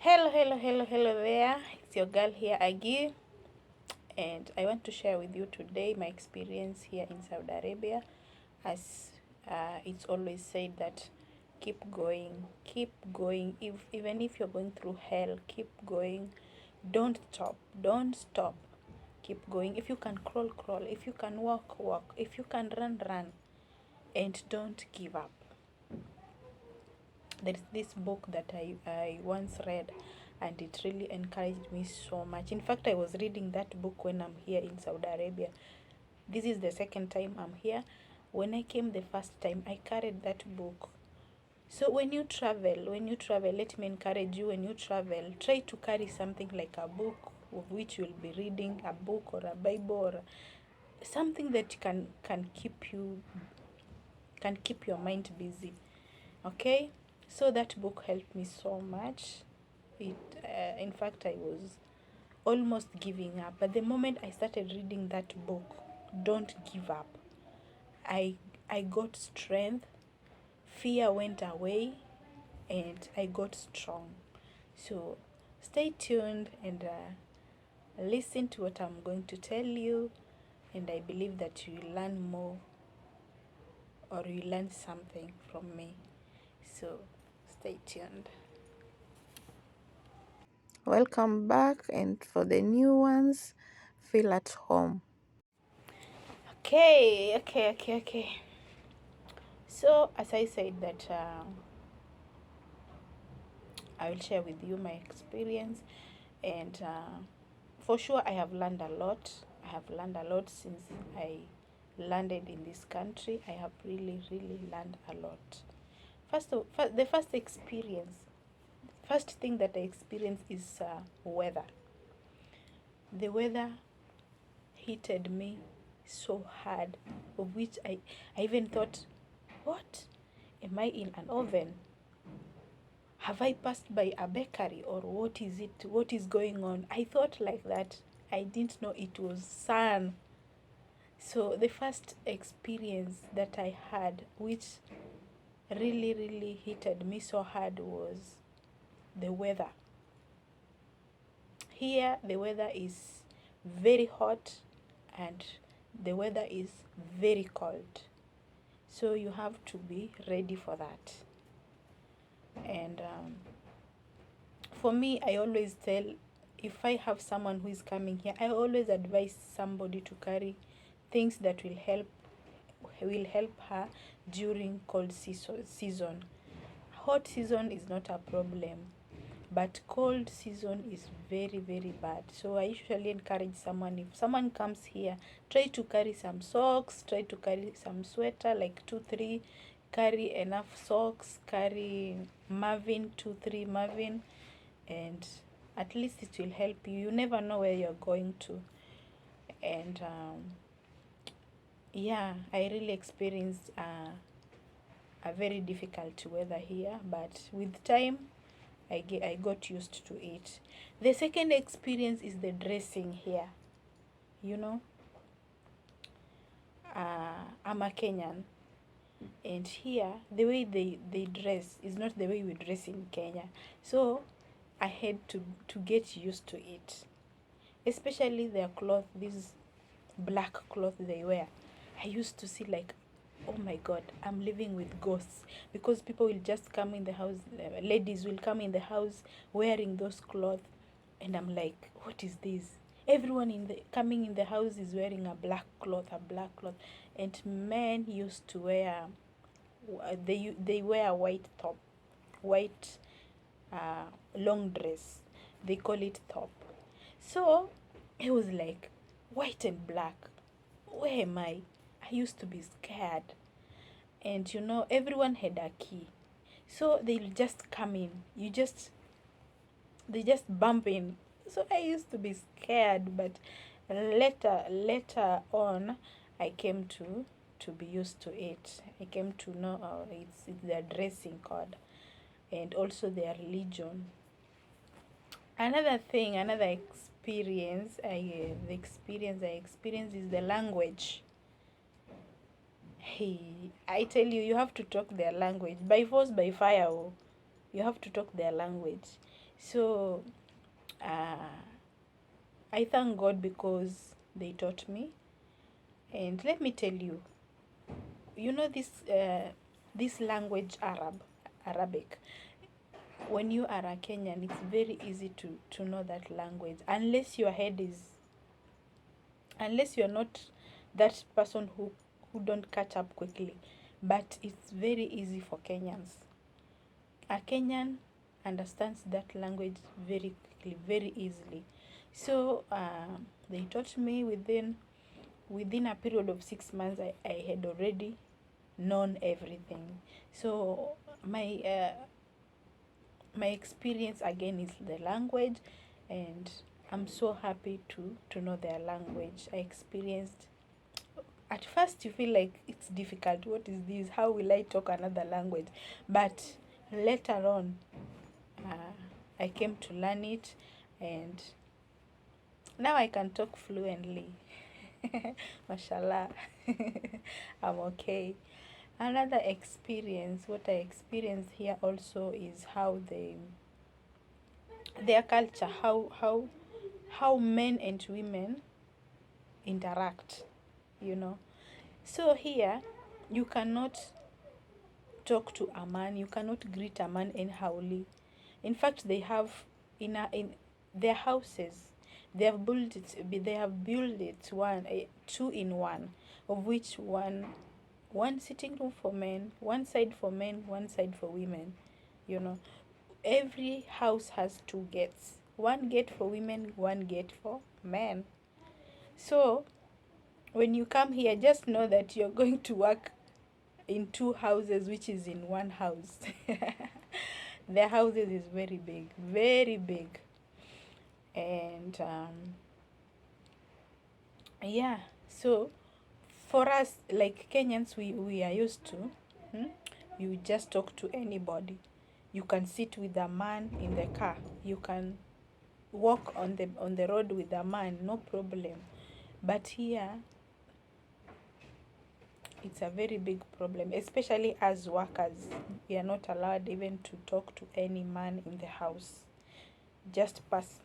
Hello there. It's your girl here, Agi, and I want to share with you today my experience here in Saudi Arabia. As it's always said that keep going. Even if you're going through hell, keep going. Don't stop. Keep going. If you can crawl, crawl. If you can walk, walk. If you can run, run, and don't give up. There's this book that I once read, and it really encouraged me so much. In fact, I was reading that book when I'm here in Saudi Arabia. This is the second time I'm here. When I came the first time, I carried that book. So when you travel, let me encourage you, when you travel, try to carry something like a book of which you'll be reading, a book or a Bible or something that can keep your mind busy. Okay? So that book helped me so much. In fact, I was almost giving up. But the moment I started reading that book, Don't Give Up, I got strength, fear went away, and I got strong. So stay tuned and listen to what I'm going to tell you, and I believe that you will learn more or you learn something from me. So stay tuned. Welcome back, and for the new ones, feel at home. Okay. So as I said that I will share with you my experience, and for sure I have learned a lot. I have learned a lot since I landed in this country. I have really learned a lot. The first thing that I experienced is weather. The weather hitted me so hard, of which I even thought, what? Am I in an oven? Have I passed by a bakery, or what is it? What is going on? I thought like that. I didn't know it was sun. So the first experience that I had, which really hitted me so hard, was the weather. Here the weather is very hot and the weather is very cold. So you have to be ready for that. And for me, I always tell, if I have someone who is coming here, I always advise somebody to carry things that will help her during cold season. Hot season is not a problem, but cold season is very bad. So I usually encourage someone, if someone comes here, try to carry some socks, try to carry some sweater, like 2-3, carry enough socks, carry Marvin, 2-3 Marvin, and at least it will help you. You never know where you're going to. And yeah, I really experienced a very difficult weather here, but with time I got used to it. The second experience is the dressing here. You know, I'm a Kenyan, and here the way they dress is not the way we dress in Kenya. So I had to get used to it, especially their cloth, this black cloth they wear. I used to see like, oh my god, I'm living with ghosts, because people will just come in the house, ladies will come in the house wearing those clothes, and I'm like, what is this? Everyone coming in the house is wearing a black cloth, and men used to wear, they wear a white top, white long dress, they call it top. So it was like white and black. Where am I used to be scared. And you know, everyone had a key, so they'll just come in, they just bump in. So I used to be scared, but later on I came to be used to it. I came to know it's their dressing code, and also their religion. Another experience the experience I experienced is the language. Hey, I tell you have to talk their language by force, by fire. Oh, you have to talk their language. So uh, I thank God because they taught me. And let me tell you, you know this language Arabic. When you are a Kenyan, it's very easy to know that language, unless you're not that person who don't catch up quickly. But it's very easy for Kenyans. A Kenyan understands that language very quickly, very easily. So they taught me within a period of 6 months. I had already known everything. So my experience again is the language, and I'm so happy to know their language. I experienced, at first you feel like it's difficult. What is this? How will I talk another language? But later on, I came to learn it, and now I can talk fluently. Mashallah. I'm okay. Another experience, what I experienced here also is how their culture, how men and women interact, you know. So here, you cannot talk to a man, you cannot greet a man anyhowly. In fact, they have in their houses, they have built it two in one, of which one sitting room for men, one side for men, one side for women. You know, every house has two gates, one gate for women, one gate for men. So when you come here, just know that you're going to work in two houses, which is in one house. Their houses is very big, very big. And yeah, so for us, like Kenyans, we are used to, you just talk to anybody. You can sit with a man in the car, you can walk on the road with a man, no problem. But here, it's a very big problem, especially as workers. We are not allowed even to talk to any man in the house. Just pass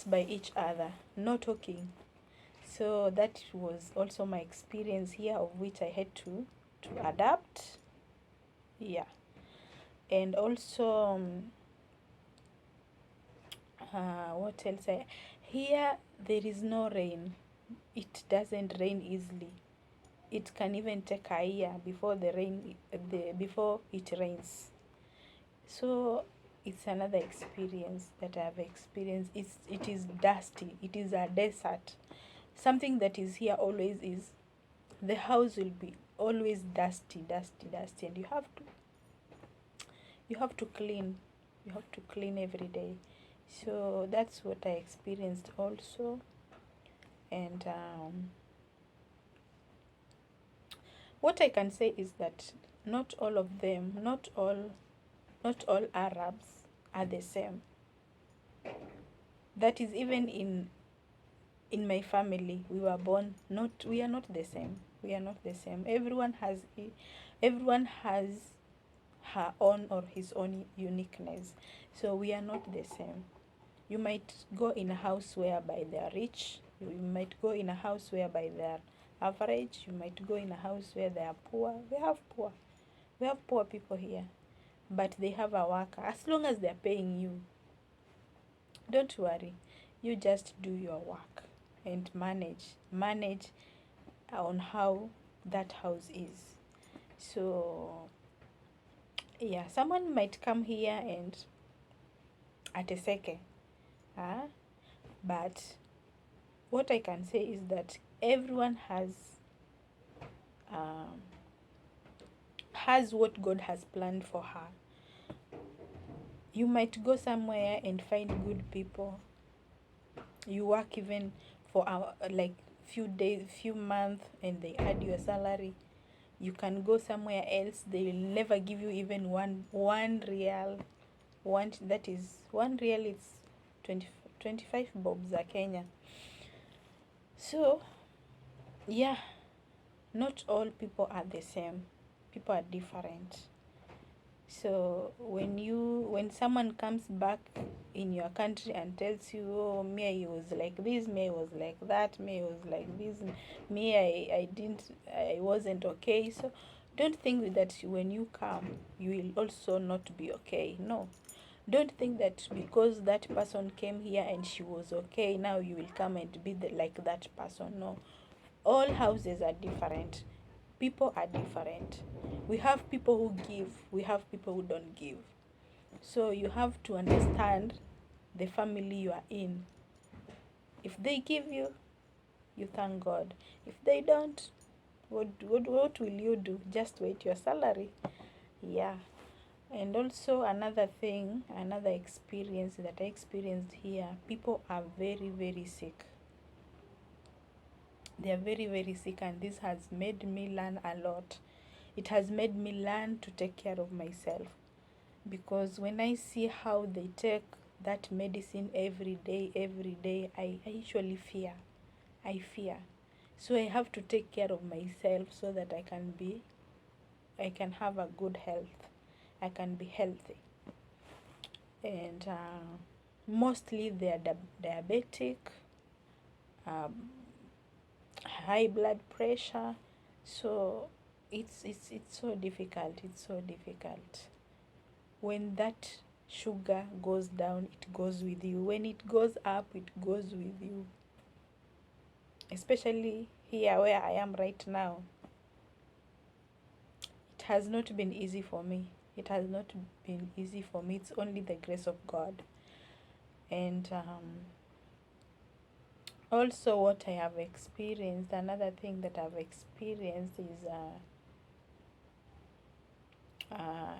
by each other, no talking. So that was also my experience here, of which I had to adapt. Yeah. And also what else? Here there is no rain. It doesn't rain easily. It can even take a year before before it rains. So it's another experience that I've experienced. It is dusty. It is a desert. Something that is here always is the house will be always dusty, dusty, dusty, and you have to clean. You have to clean every day. So that's what I experienced also. And what I can say is that not all of them, not all Arabs are the same. That is, even in my family, we are not the same. We are not the same. Everyone has her own or his own uniqueness. So we are not the same. You might go in a house whereby they are rich. You might go in a house whereby they are average. You might go in a house where they are poor. We have poor people here, but they have a worker. As long as they are paying you, don't worry. You just do your work and manage on how that house is. So yeah, someone might come here and ateseke, but what I can say is that everyone um, has what God has planned for her. You might go somewhere and find good people. You work even for like few days, few months, and they add your salary. You can go somewhere else, they will never give you even one real. That is 1 real, it's 25 bobs za Kenya. So yeah, not all people are the same. People are different. So when someone comes back in your country and tells you, oh, me I was like this, me I was like that, me I was like this, me I wasn't okay. So don't think that when you come you will also not be okay. No. Don't think that because that person came here and she was okay, now you will come and be like that person. No. All houses are different. People are different. We have people who give, we have people who don't give. So you have to understand the family you are in. If they give you, you thank God. If they don't, what will you do? Just wait your salary. Yeah. And also another thing, another experience that I experienced here, people are very, very sick. They are very, very sick, and this has made me learn a lot. It has made me learn to take care of myself, because when I see how they take that medicine every day, I usually fear. I fear. So I have to take care of myself so that I can have a good health. I can be healthy. And mostly they are diabetic, um, high blood pressure. So it's so difficult. It's so difficult. When that sugar goes down, it goes with you. When it goes up, it goes with you. Especially here where I am right now. It has not been easy for me. It has not been easy for me. It's only the grace of God. And also what I have experienced, another thing that I've experienced is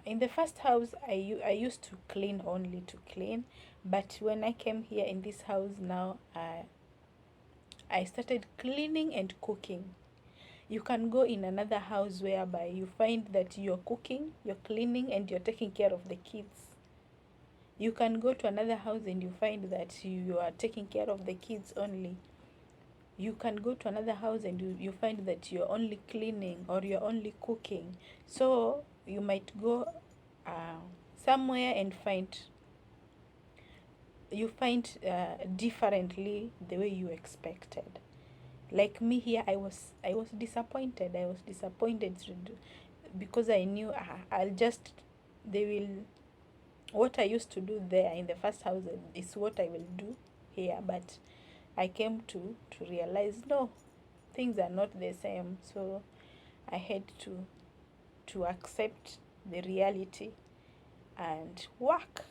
in the first house I used to clean, only to clean. But when I came here in this house now, I started cleaning and cooking. You can go in another house whereby you find that you're cooking, you're cleaning, and you're taking care of the kids. You can go to another house and you find that you are taking care of the kids only. You can go to another house and you find that you're only cleaning or you're only cooking. So you might go somewhere and you find differently the way you expected. Like me here, I was disappointed. I was disappointed because I knew I'll just they will what I used to do there in the first house is what I will do here. But I came to realize, no, things are not the same. So I had to accept the reality and work,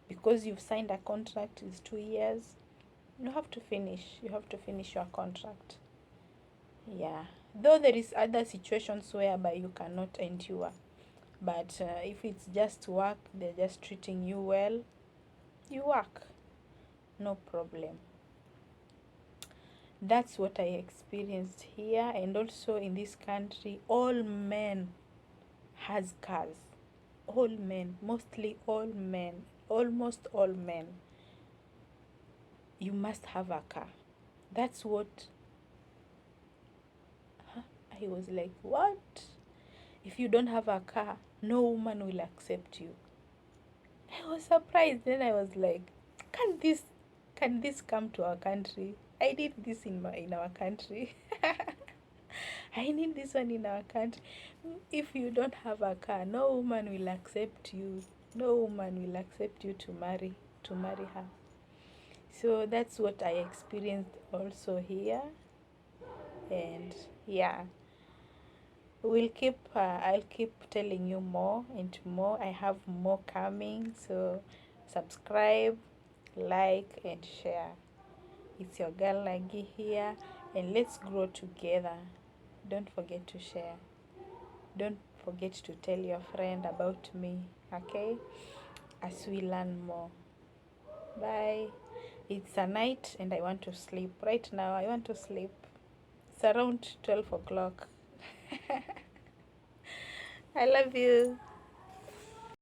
because you've signed a contract. It's 2 years. You have to finish your contract. Yeah, though there is other situations whereby you cannot endure, but if it's just work, they're just treating you well, you work, no problem. That's what I experienced here. And also in this country, all men has cars. All men, mostly all men, almost all men, you must have a car. That's what I was like, what? If you don't have a car, no woman will accept you. I was surprised. Then I was like, can this come to our country? I need this in our country. I need this one in our country. If you don't have a car, no woman will accept you. No woman will accept you to marry her. So that's what I experienced also here. And yeah, I'll keep telling you more and more. I have more coming. So subscribe, like, and share. It's your girl Nagi here, and let's grow together. Don't forget to share. Don't forget to tell your friend about me, okay? As we learn more. Bye. It's a night and I want to sleep. Right now, I want to sleep. It's around 12 o'clock. I love you.